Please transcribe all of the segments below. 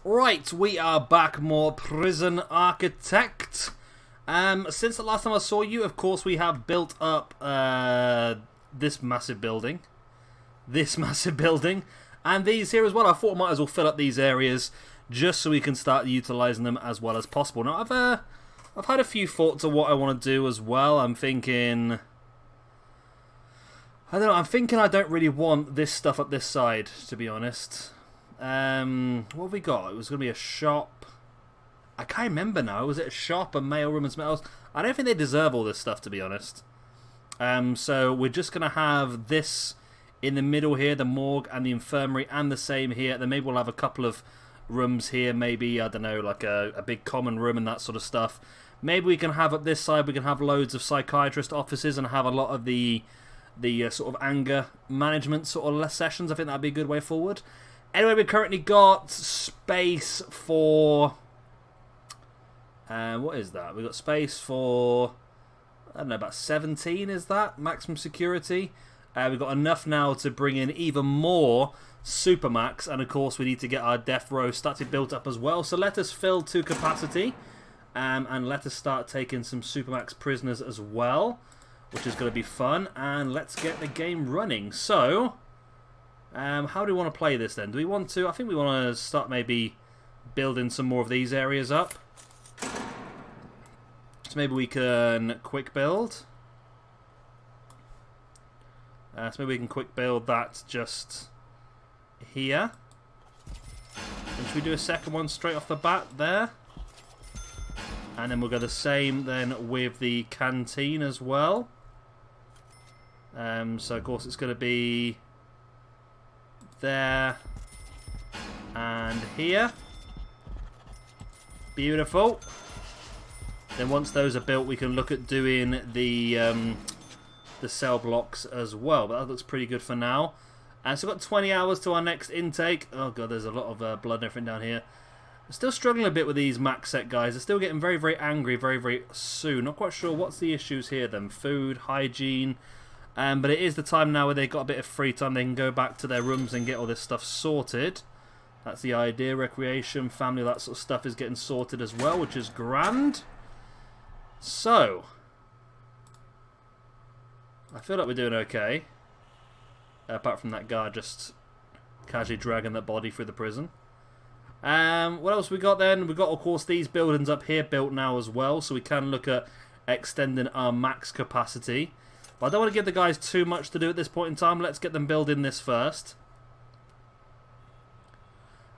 Right, we are back, more Prison Architect. Since the last time I saw you, of course, we have built up this massive building. And these here as well. I thought I might as well fill up these areas just so we can start utilising them as well as possible. Now, I've had a few thoughts of what I want to do as well. I'm thinking I don't really want this stuff up this side, to be honest. What have we got? It was going to be a shop. I can't remember now. Was it a shop, a mailroom and something else? I don't think they deserve all this stuff, to be honest. So we're just going to have this in the middle here, the morgue and the infirmary, and the same here. Then maybe we'll have a couple of rooms here. Maybe, I don't know, like a big common room and that sort of stuff. Maybe we can have up this side, we can have loads of psychiatrist offices and have a lot of the sort of anger management sort of sessions. I think that'd be a good way forward. Anyway, we've currently got space for... what is that? We've got space for... I don't know, about 17 is that? Maximum security. We've got enough now to bring in even more Supermax. And of course, we need to get our death row started built up as well. So let us fill to capacity. And let us start taking some Supermax prisoners as well, which is going to be fun. And let's get the game running. So... how do we want to play this then? Do we want to... I think we want to start maybe building some more of these areas up. So maybe we can quick build. So maybe we can quick build that just here. And should we do a second one straight off the bat there? And then we'll go the same then with the canteen as well. So of course it's going to be... there and here. Beautiful. Then once those are built, we can look at doing the cell blocks as well. But that looks pretty good for now. And so we've got 20 hours to our next intake. Oh god, there's a lot of blood and everything down here. I'm still struggling a bit with these max set guys. They're still getting very, very angry very, very soon. Not quite sure what's the issues here then. Food, hygiene. But it is the time now where they've got a bit of free time. They can go back to their rooms and get all this stuff sorted. That's the idea. Recreation, family, that sort of stuff is getting sorted as well, which is grand. So, I feel like we're doing okay. Apart from that guy just casually dragging that body through the prison. What else we got then? We've got, of course, these buildings up here built now as well. So we can look at extending our max capacity. But I don't want to give the guys too much to do at this point in time. Let's get them building this first.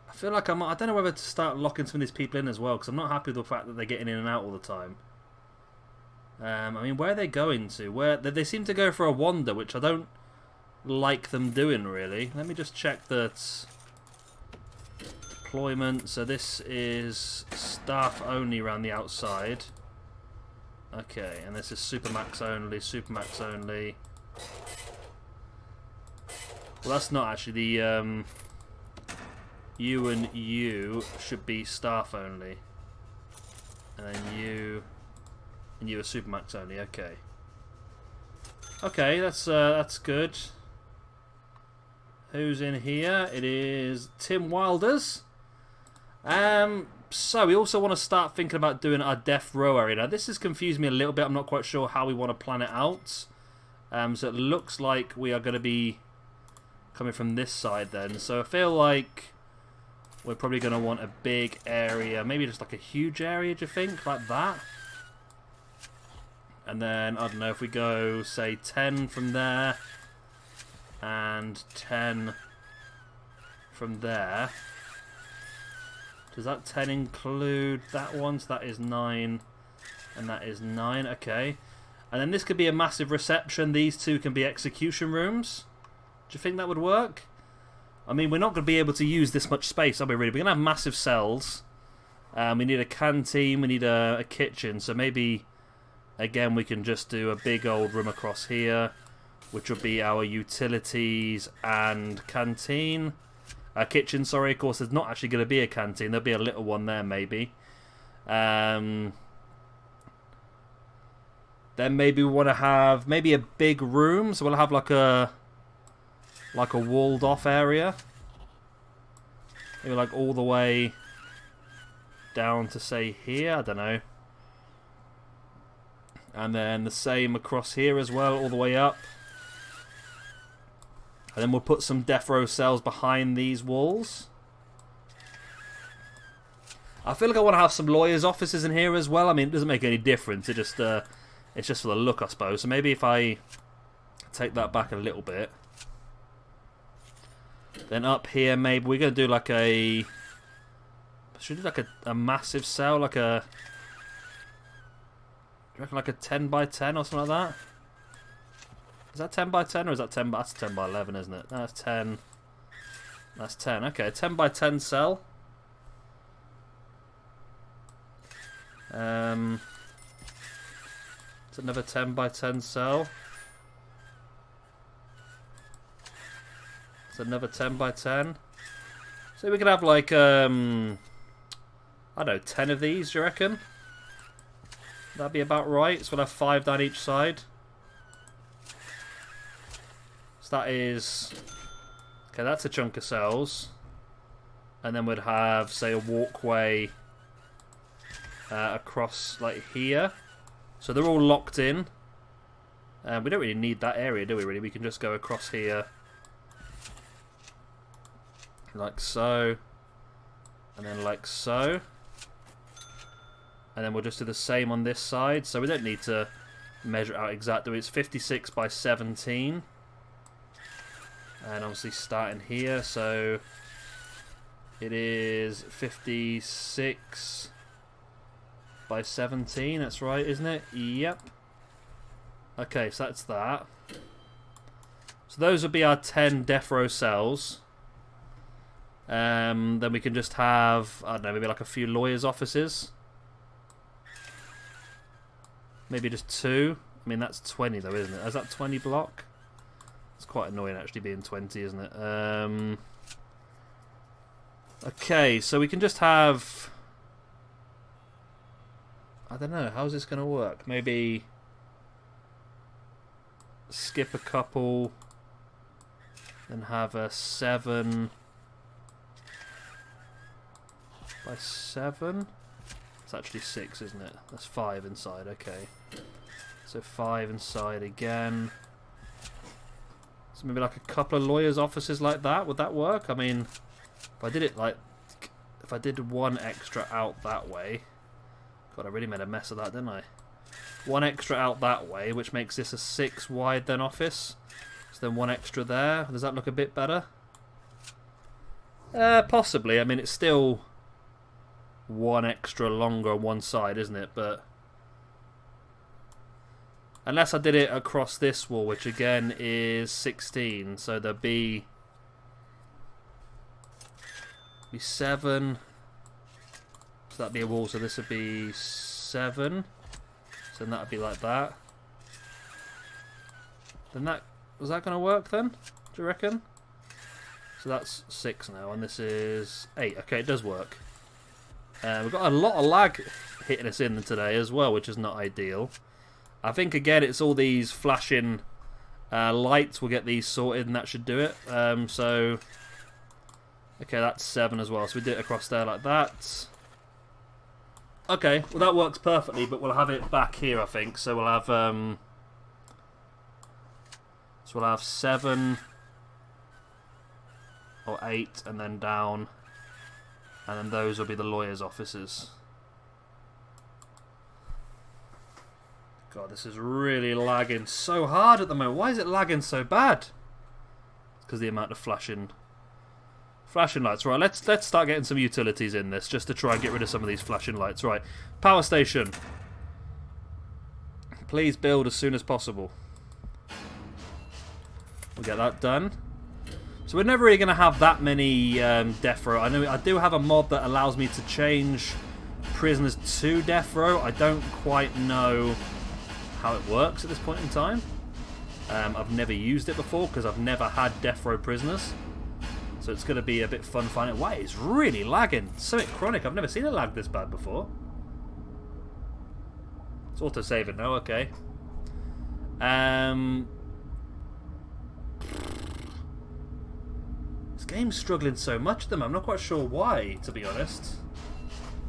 I feel like I don't know whether to start locking some of these people in as well, because I'm not happy with the fact that they're getting in and out all the time. I mean, where are they going to? They seem to go for a wander, which I don't like them doing, really. Let me just check that deployment. So this is staff only around the outside. Okay, and this is Supermax only, Supermax only. Well, that's not actually the, you and you should be staff only. And then you are Supermax only, okay. Okay, that's good. Who's in here? It is Tim Wilders. So we also want to start thinking about doing our death row area. Now this has confused me a little bit. I'm not quite sure how we want to plan it out. So it looks like we are going to be coming from this side then. So I feel like we're probably going to want a big area. Maybe just like a huge area, do you think? Like that? And then, I don't know, if we go, say, 10 from there. And 10 from there. Does that 10 include that one? So that is 9. And that is 9. Okay. And then this could be a massive reception. These two can be execution rooms. Do you think that would work? I mean, we're not going to be able to use this much space, are we really? We're going to have massive cells. We need a canteen. We need a kitchen. So maybe, again, we can just do a big old room across here, which will be our utilities and canteen. Kitchen, sorry, of course, there's not actually going to be a canteen. There'll be a little one there, maybe. Then maybe we want to have maybe a big room. So we'll have like a walled off area. Maybe like all the way down to say here. I don't know. And then the same across here as well, all the way up. And then we'll put some death row cells behind these walls. I feel like I want to have some lawyers' offices in here as well. I mean, it doesn't make any difference. It's just for the look, I suppose. So maybe if I take that back a little bit. Then up here, maybe we're going to do like a... Should we do like a massive cell? Like a... Do you reckon like a 10 by 10 or something like that? Is that 10 by 10 or is that 10 by... That's 10 by 11, isn't it? No, that's 10. That's 10. Okay, a 10 by 10 cell. It's another 10 by 10 cell. It's another 10 by 10. So we could have like, I don't know, 10 of these, do you reckon? That'd be about right. So we'll have 5 down each side. So that is... Okay, that's a chunk of cells. And then we'd have, say, a walkway across, like, here. So they're all locked in. We don't really need that area, do we, really? We can just go across here. Like so. And then like so. And then we'll just do the same on this side. So we don't need to measure it out exactly. It's 56 by 17. And obviously starting here. So it is 56 by 17. That's right, isn't it? Yep. Okay, so that's that. So those would be our 10 death row cells. Then we can just have, I don't know, maybe like a few lawyers' offices. Maybe just 2. I mean, that's 20 though, isn't it? Is that 20 block? It's quite annoying actually being 20, isn't it? Okay, so we can just have... I don't know, how's this going to work? Maybe skip a couple, then have a 7 by 7. It's actually 6, isn't it? That's 5 inside, okay. So 5 inside again. So maybe like a couple of lawyers' offices like that, would that work? I mean, if I did it like, if I did one extra out that way, God, I really made a mess of that, didn't I? One extra out that way, which makes this a 6 wide then office. So then one extra there. Does that look a bit better? Possibly. I mean, it's still one extra longer on one side, isn't it? But unless I did it across this wall, which again is 16, so there'd be 7. So that'd be a wall, so this would be 7. So then that'd be like that. Then that... Was that going to work then? Do you reckon? So that's 6 now, and this is 8. Okay, it does work. We've got a lot of lag hitting us in today as well, which is not ideal. I think, again, it's all these flashing lights. We'll get these sorted, and that should do it. So... Okay, that's 7 as well. So we do it across there like that. Okay, well that works perfectly, but we'll have it back here, I think. So we'll have 7 or 8, and then down, and then those will be the lawyers' offices. God, this is really lagging so hard at the moment. Why is it lagging so bad? It's because the amount of flashing lights. Right, let's start getting some utilities in this, just to try and get rid of some of these flashing lights. Right, power station. Please build as soon as possible. We'll get that done. So we're never really going to have that many death row. I know I do have a mod that allows me to change prisoners to death row. I don't quite know how it works at this point in time. I've never used it before because I've never had death row prisoners. So it's going to be a bit fun finding it. Wow, it's really lagging. It's so chronic. I've never seen it lag this bad before. It's auto-saving now, okay. This game's struggling so much at them. I'm not quite sure why, to be honest.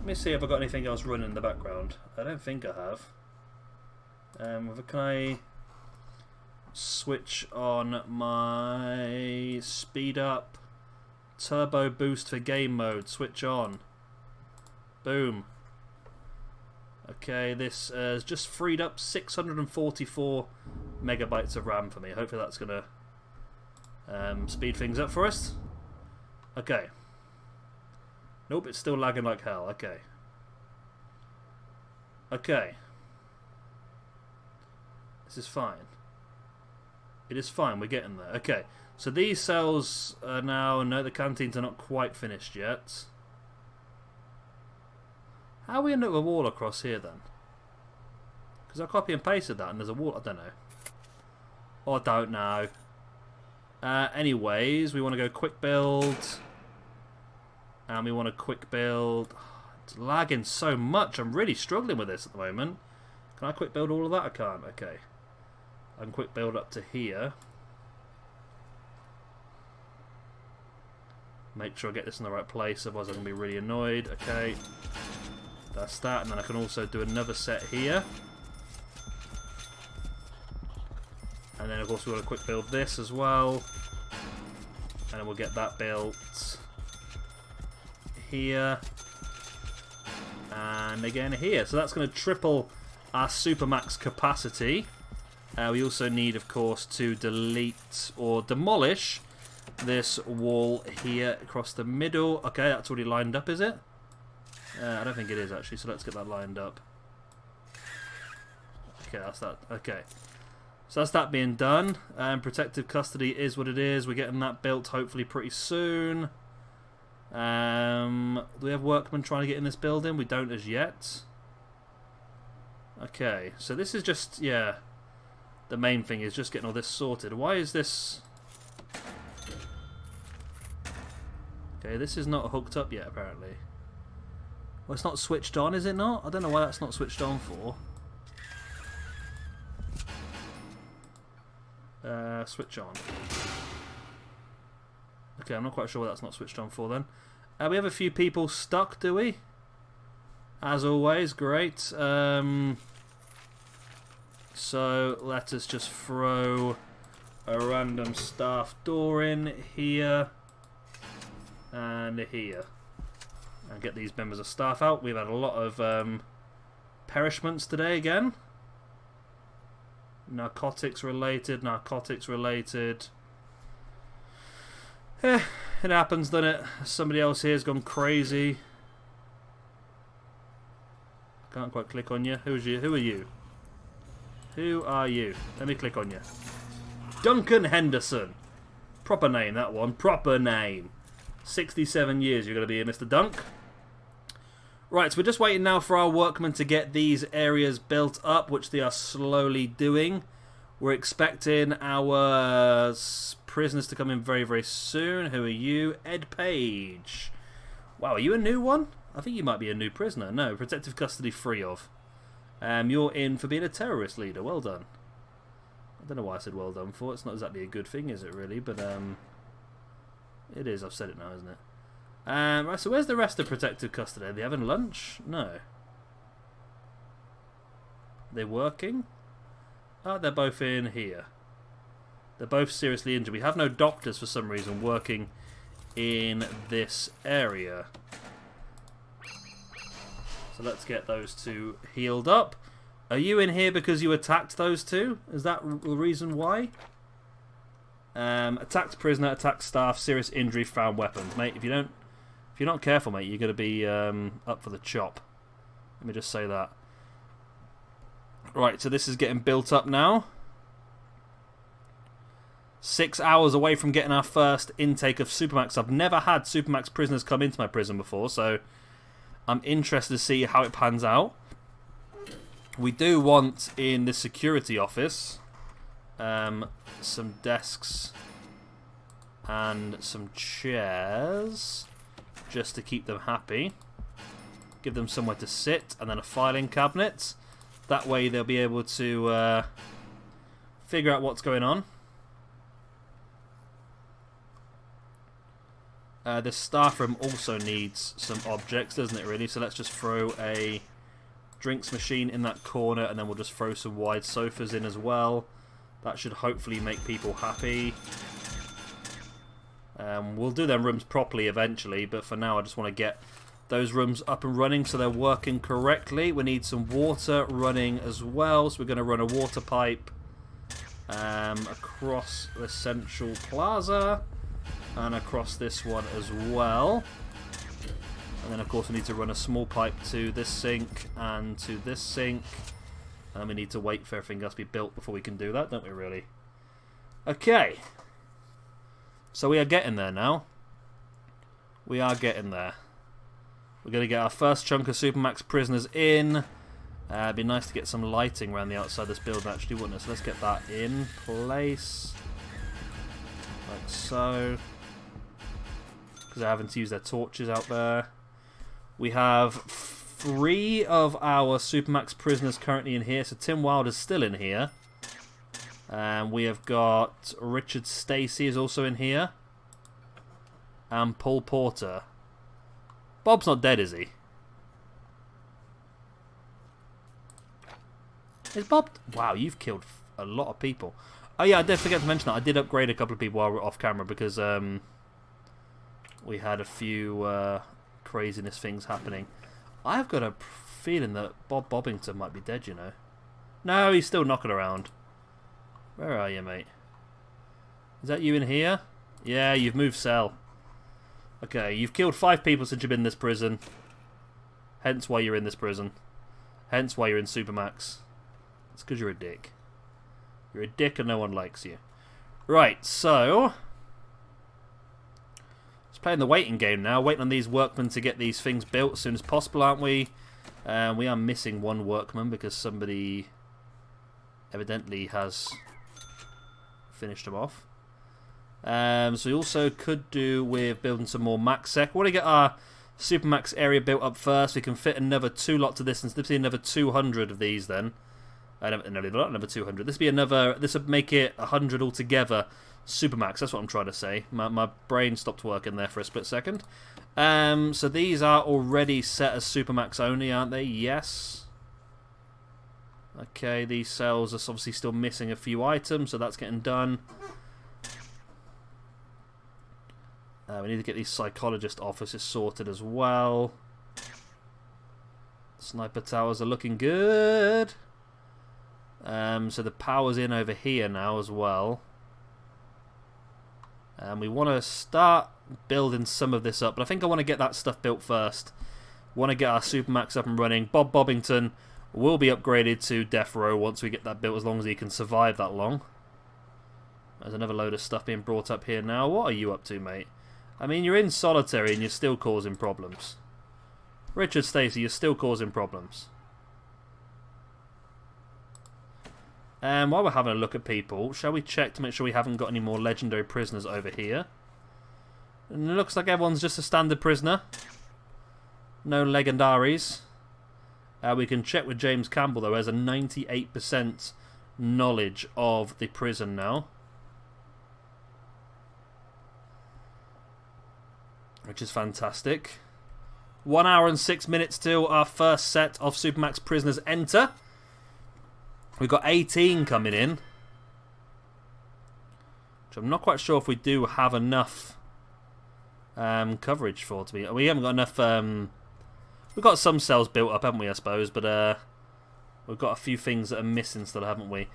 Let me see if I've got anything else running in the background. I don't think I have. Can I switch on my speed up turbo boost for game mode? Switch on. Boom. Okay, this has just freed up 644 megabytes of RAM for me. Hopefully that's going to speed things up for us. Okay. Nope, it's still lagging like hell. Okay. Okay. This is fine. It is fine, we're getting there. Okay, so these cells are now... No, the canteens are not quite finished yet. How we end up with a wall across here then? Because I copy and pasted that and there's a wall... I don't know. Oh, I don't know. Anyways, we want to go quick build. And we want to quick build... It's lagging so much. I'm really struggling with this at the moment. Can I quick build all of that? I can't. Okay. I can quick build up to here. Make sure I get this in the right place, otherwise I'm going to be really annoyed. Okay. That's that. And then I can also do another set here. And then of course we want to quick build this as well. And then we'll get that built here. And again here. So that's going to triple our Supermax capacity. We also need, of course, to delete or demolish this wall here across the middle. Okay, that's already lined up, is it? I don't think it is, actually, so let's get that lined up. Okay, that's that. Okay. So that's that being done. Protective custody is what it is. We're getting that built, hopefully, pretty soon. Do we have workmen trying to get in this building? We don't as yet. Okay, so this is just, yeah... The main thing is just getting all this sorted. Why is this... Okay, this is not hooked up yet, apparently. Well, it's not switched on, is it not? I don't know why that's not switched on for. Switch on. Okay, I'm not quite sure what that's not switched on for then. We have a few people stuck, do we? As always, great. So let us just throw a random staff door in here and here and get these members of staff out. We've had a lot of perishments today again. Narcotics related. It happens, doesn't it? Somebody else here has gone crazy. Can't quite click on you. Who are you? Who are you? Let me click on you. Duncan Henderson. Proper name, that one. Proper name. 67 years you're going to be here, Mr. Dunk. Right, so we're just waiting now for our workmen to get these areas built up, which they are slowly doing. We're expecting our prisoners to come in very, very soon. Who are you? Ed Page. Wow, are you a new one? I think you might be a new prisoner. No, protective custody free of. You're in for being a terrorist leader. Well done. I don't know why I said well done for. It's not exactly a good thing, is it really? But it is. I've said it now, isn't it? Right, so where's the rest of protective custody? Are they having lunch? No. They're working? Oh, they're both in here. They're both seriously injured. We have no doctors for some reason working in this area. So let's get those two healed up. Are you in here because you attacked those two? Is that the reason why? Attacked prisoner, attacked staff, serious injury, found weapons. Mate, if you're not careful, mate, you're going to be up for the chop. Let me just say that. Right, so this is getting built up now. 6 hours away from getting our first intake of Supermax. I've never had Supermax prisoners come into my prison before, so I'm interested to see how it pans out. We do want in the security office some desks and some chairs just to keep them happy. Give them somewhere to sit and then a filing cabinet. That way they'll be able to figure out what's going on. This staff room also needs some objects, doesn't it, really? So let's just throw a drinks machine in that corner, and then we'll just throw some wide sofas in as well. That should hopefully make people happy. We'll do them rooms properly eventually, but for now I just want to get those rooms up and running so they're working correctly. We need some water running as well, so we're going to run a water pipe across the central plaza and across this one as well. And then of course we need to run a small pipe to this sink and to this sink. And we need to wait for everything else to be built before we can do that, don't we really? Okay. So we are getting there now. We are getting there. We're going to get our first chunk of Supermax prisoners in. It'd be nice to get some lighting around the outside of this building actually, wouldn't it? So let's get that in place. Like so. Because they're having to use their torches out there. We have 3 of our Supermax prisoners currently in here. So Tim Wilder's still in here. And we have got Richard Stacey is also in here. And Poul Porter. Bob's not dead, is he? Is Bob... Wow, you've killed a lot of people. Oh yeah, I did forget to mention that. I did upgrade a couple of people while we were off camera because we had a few craziness things happening. I've got a feeling that Bobbington might be dead, you know. No, he's still knocking around. Where are you, mate? Is that you in here? Yeah, you've moved cell. Okay, you've killed 5 people since you've been in this prison. Hence why you're in this prison. Hence why you're in Supermax. It's because you're a dick. You're a dick and no one likes you. Right, so... Let's play in the waiting game now. Waiting on these workmen to get these things built as soon as possible, aren't we? We are missing one workman because somebody evidently has finished them off. So we also could do with building some more MaxSec. We want to get our Supermax area built up first. We can fit another 2 lots of this, and this would be another 200 of these then. No, not another 200. This would make it 100 altogether. Supermax, that's what I'm trying to say. My brain stopped working there for a split second. So these are already set as Supermax only, aren't they? Yes. Okay, these cells are obviously still missing a few items, so that's getting done. We need to get these psychologist offices sorted as well. Sniper towers are looking good. So the power's in over here now as well. And we want to start building some of this up, but I think I want to get that stuff built first. Want to get our Supermax up and running. Bobbington will be upgraded to death row once we get that built, as long as he can survive that long. There's another load of stuff being brought up here now. What are you up to, mate? I mean, you're in solitary and you're still causing problems. Richard Stacey, you're still causing problems. And while we're having a look at people, shall we check to make sure we haven't got any more legendary prisoners over here? And it looks like everyone's just a standard prisoner. No legendaries. We can check with James Campbell, though, who has a 98% knowledge of the prison now. Which is fantastic. 1 hour and 6 minutes till our first set of Supermax prisoners enter. We've got 18 coming in. Which I'm not quite sure if we do have enough coverage for. We haven't got enough... we've got some cells built up, haven't we, I suppose. But we've got a few things that are missing still, haven't we?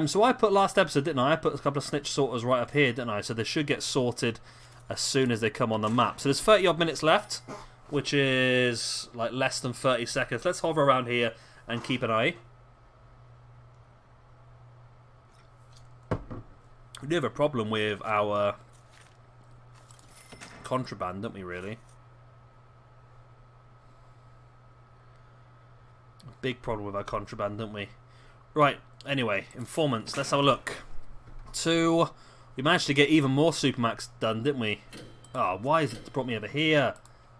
So I put last episode, didn't I? I put a couple of snitch sorters right up here, didn't I? So they should get sorted as soon as they come on the map. So there's 30 odd minutes left, which is like less than 30 seconds. Let's hover around here and keep an eye. We do have a problem with our contraband, don't we, really? A big problem with our contraband, don't we? Right, anyway, informants, let's have a look. We managed to get even more Supermax done, didn't we? Oh, why has it brought me over here?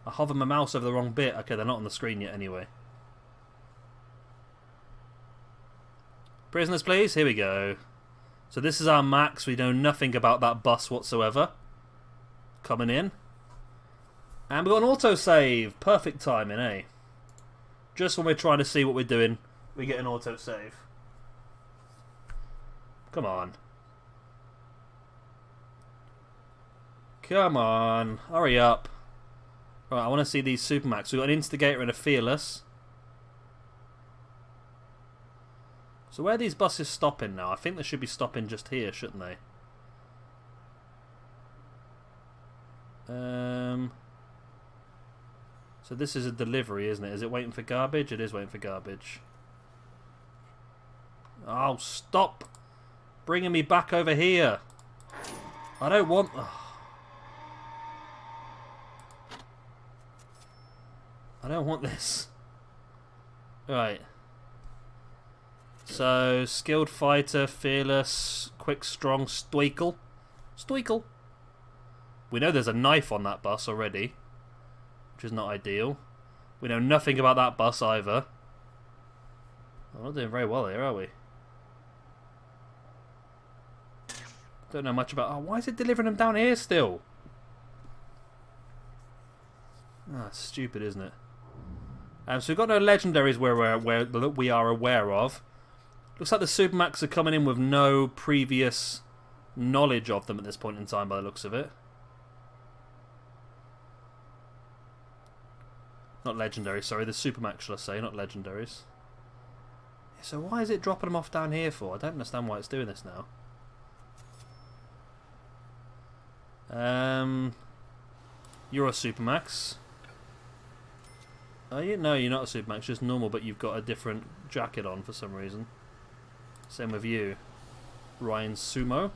I hovered my mouse over the wrong bit. Okay, they're not on the screen yet anyway. Prisoners, please. Here we go. So this is our max. We know nothing about that bus whatsoever. Coming in. And we've got an autosave. Perfect timing, eh? Just when we're trying to see what we're doing, we get an autosave. Come on. Come on. Hurry up. Right, I want to see these Supermax. We've got an Instigator and a Fearless. So where are these buses stopping now? I think they should be stopping just here, shouldn't they? So this is a delivery, isn't it? Is it waiting for garbage? It is waiting for garbage. Oh, stop bringing me back over here. I don't want... I don't want this. Right. So, skilled fighter, fearless, quick, strong, stoical. Stoical. We know there's a knife on that bus already, which is not ideal. We know nothing about that bus either. We're not doing very well here, are we? Don't know much about... Oh, why is it delivering them down here still? Ah, it's stupid, isn't it? So we've got no legendaries we are aware of. Looks like the Supermax are coming in with no previous knowledge of them at this point in time by the looks of it. Not legendary, sorry, the Supermax shall I say, not legendaries. So why is it dropping them off down here for? I don't understand why it's doing this now. You're a Supermax. Oh, no, you're not a Supermax, just normal, but you've got a different jacket on for some reason. Same with you. Ryan Sumo.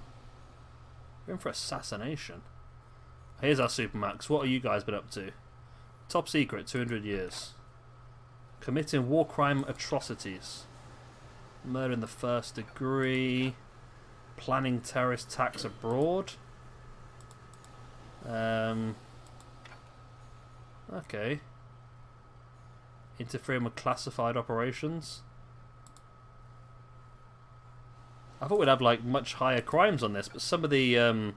We're in for assassination. Here's our Supermax. What have you guys been up to? Top secret, 200 years. Committing war crime atrocities. Murder in the first degree. Planning terrorist attacks abroad. Okay. Interfering with classified operations. I thought we'd have like much higher crimes on this, but some of the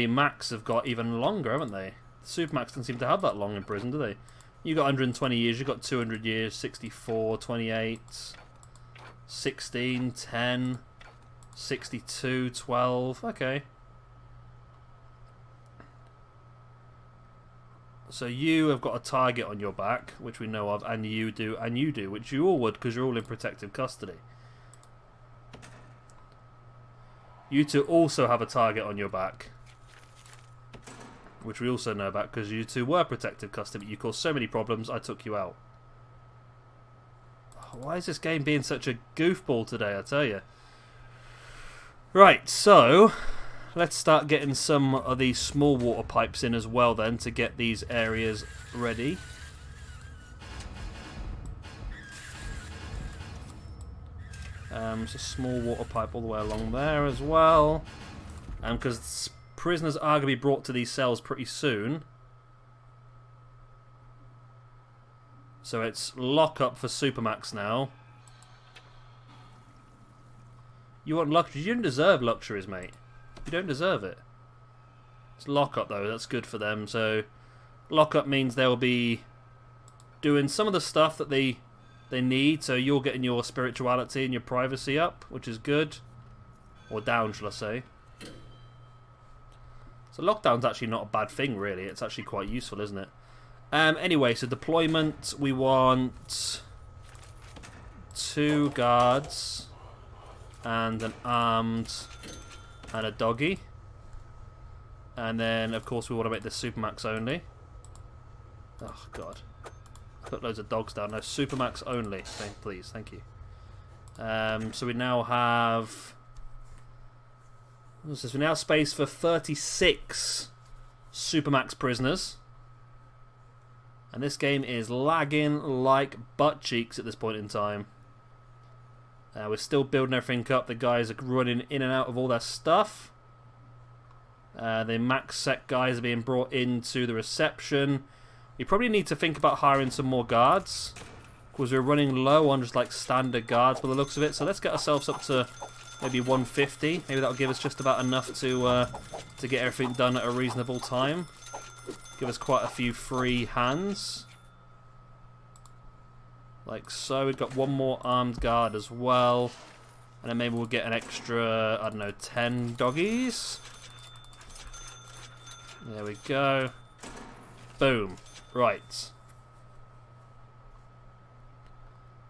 Macs have got even longer, haven't they? The Supermax don't seem to have that long in prison, do they? You got 120 years, you got 200 years, 64, 28, 16, 10, 62, 12. Okay. So you have got a target on your back, which we know of, and you do, which you all would, because you're all in protective custody. You two also have a target on your back, which we also know about, because you two were protective custody. You caused so many problems, I took you out. Why is this game being such a goofball today, I tell you? Right, so... let's start getting some of these small water pipes in as well then to get these areas ready. It's a small water pipe all the way along there as well. Because prisoners are going to be brought to these cells pretty soon. So it's lock up for Supermax now. You want luxury? You don't deserve luxuries, mate. You don't deserve it. It's lock-up though, that's good for them. So lock-up means they'll be doing some of the stuff that they need, so you're getting your spirituality and your privacy up, which is good. Or down, shall I say. So lockdown's actually not a bad thing, really. It's actually quite useful, isn't it? Anyway, so deployment, we want 2 guards and an armed... and a doggy. And then, of course, we want to make this Supermax only. Oh, God. Put loads of dogs down. No, Supermax only. Please, thank you. So we now have... what's this? We now have space for 36 Supermax prisoners. And this game is lagging like butt cheeks at this point in time. We're still building everything up. The guys are running in and out of all their stuff. The max sec guys are being brought into the reception. We probably need to think about hiring some more guards, because we're running low on just like standard guards by the looks of it. So let's get ourselves up to maybe 150. Maybe that'll give us just about enough to get everything done at a reasonable time. give us quite a few free hands. Like so. We've got one more armed guard as well. And then maybe we'll get an extra, I don't know, 10 doggies. There we go. Boom. Right.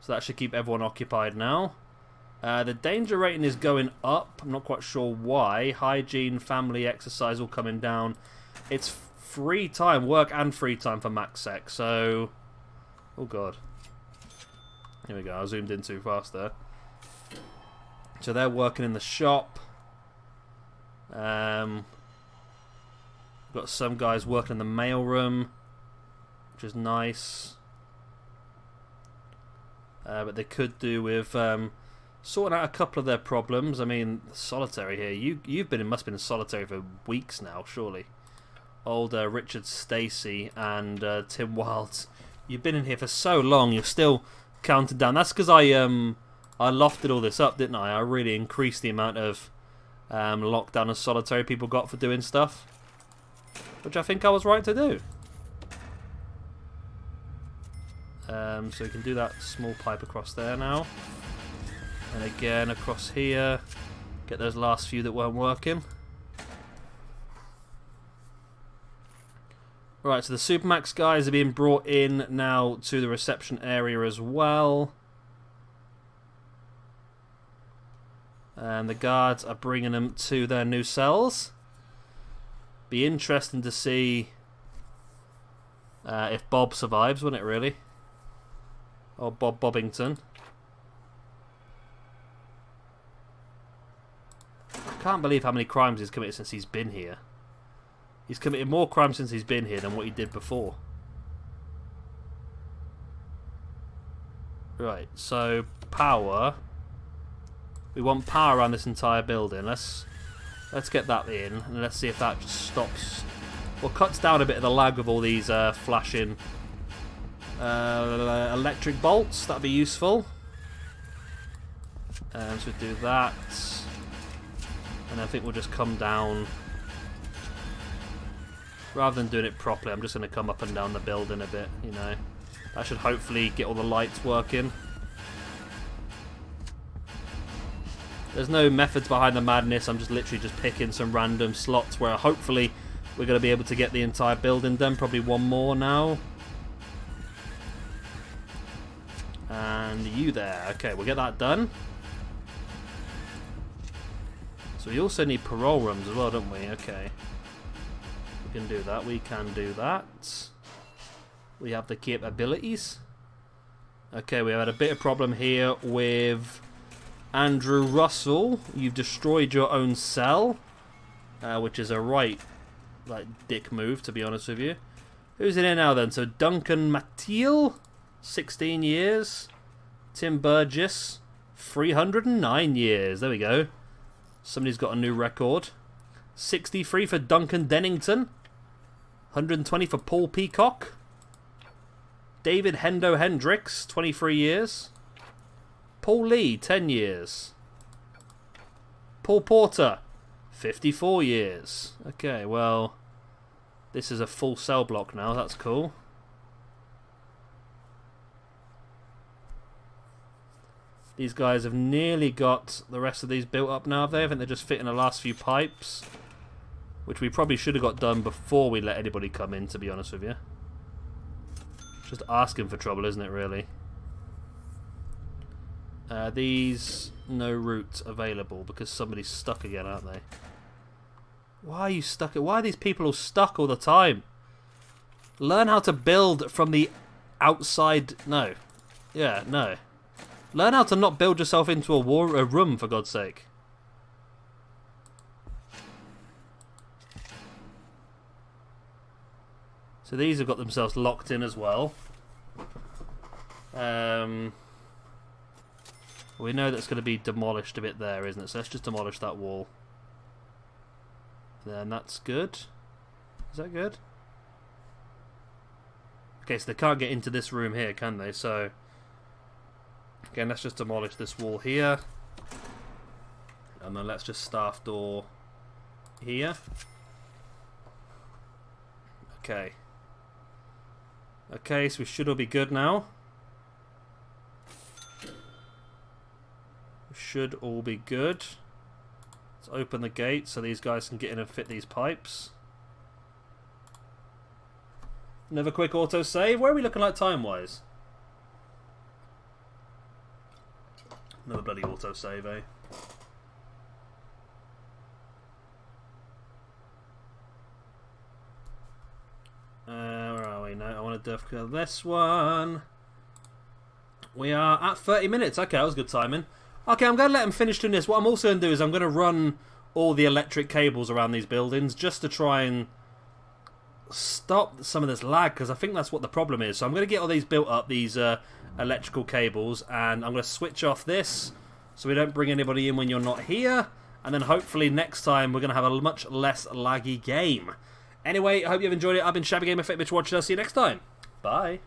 So that should keep everyone occupied now. The danger rating is going up. I'm not quite sure why. Hygiene, family, exercise all coming down. It's free time, work and free time for MaxSec. So, oh god. Here we go. I zoomed in too fast there. So they're working in the shop. Got some guys working in the mailroom, which is nice. But they could do with sorting out a couple of their problems. I mean, solitary here. Must have been in solitary for weeks now, surely. Old Richard Stacey and Tim Wilds. You've been in here for so long. You're still counted down. That's because I lofted all this up, didn't I? I really increased the amount of lockdown and solitary people got for doing stuff, which I think I was right to do. So we can do that small pipe across there now. And again across here. Get those last few that weren't working. Right, so the Supermax guys are being brought in now to the reception area as well. And the guards are bringing them to their new cells. Be interesting to see if Bob survives, wouldn't it really? Or Bobbington. I can't believe how many crimes he's committed since he's been here. He's committed more crimes since he's been here than what he did before. Right, so power. We want power around this entire building. Let's get that in, and let's see if that just stops or cuts down a bit of the lag of all these flashing electric bolts. That'd be useful. So we'll do that, and I think we'll just come down. Rather than doing it properly, I'm just going to come up and down the building a bit, you know. That should hopefully get all the lights working. There's no methods behind the madness. I'm just literally just picking some random slots where hopefully we're going to be able to get the entire building done. Probably one more now. And you there. Okay, we'll get that done. So we also need parole rooms as well, don't we? Okay. We can do that. We can do that. We have the capabilities. Okay, we had a bit of problem here with Andrew Russell. You've destroyed your own cell, which is a right, like, dick move, to be honest with you. Who's in here now then? So Duncan Mateel, 16 years. Tim Burgess, 309 years. There we go. Somebody's got a new record. 63 for Duncan Dennington. 120 for Paul Peacock. David Hendo Hendricks, 23 years. Paul Lee, 10 years. Poul Porter, 54 years. Okay, well, this is a full cell block now. That's cool. These guys have nearly got the rest of these built up now, have they? I think they're just fitting the last few pipes, which we probably should have got done before we let anybody come in, to be honest with you. Just asking for trouble, isn't it, really? These, no route available because somebody's stuck again, aren't they? Why are you stuck? Why are these people all stuck all the time? Learn how to build from the outside. No. Yeah, no. Learn how to not build yourself into a room, for God's sake. So these have got themselves locked in as well. We know that's going to be demolished a bit there, isn't it? So let's just demolish that wall. Then that's good. Is that good? Okay, so they can't get into this room here, can they? So again, let's just demolish this wall here. And then let's just staff door here. Okay. Okay, so we should all be good now. We should all be good. Let's open the gate so these guys can get in and fit these pipes. Another quick auto-save. Where are we looking like time-wise? Another bloody auto-save, eh? Where are we now? I want to do this one. We are at 30 minutes. Okay, that was good timing. Okay, I'm going to let them finish doing this. What I'm also going to do is I'm going to run all the electric cables around these buildings just to try and stop some of this lag, because I think that's what the problem is. So I'm going to get all these built up, these electrical cables, and I'm going to switch off this so we don't bring anybody in when you're not here, and then hopefully next time we're going to have a much less laggy game. Anyway, I hope you've enjoyed it. I've been Shabby Gamer Fit Bitch watching. I'll see you next time. Bye.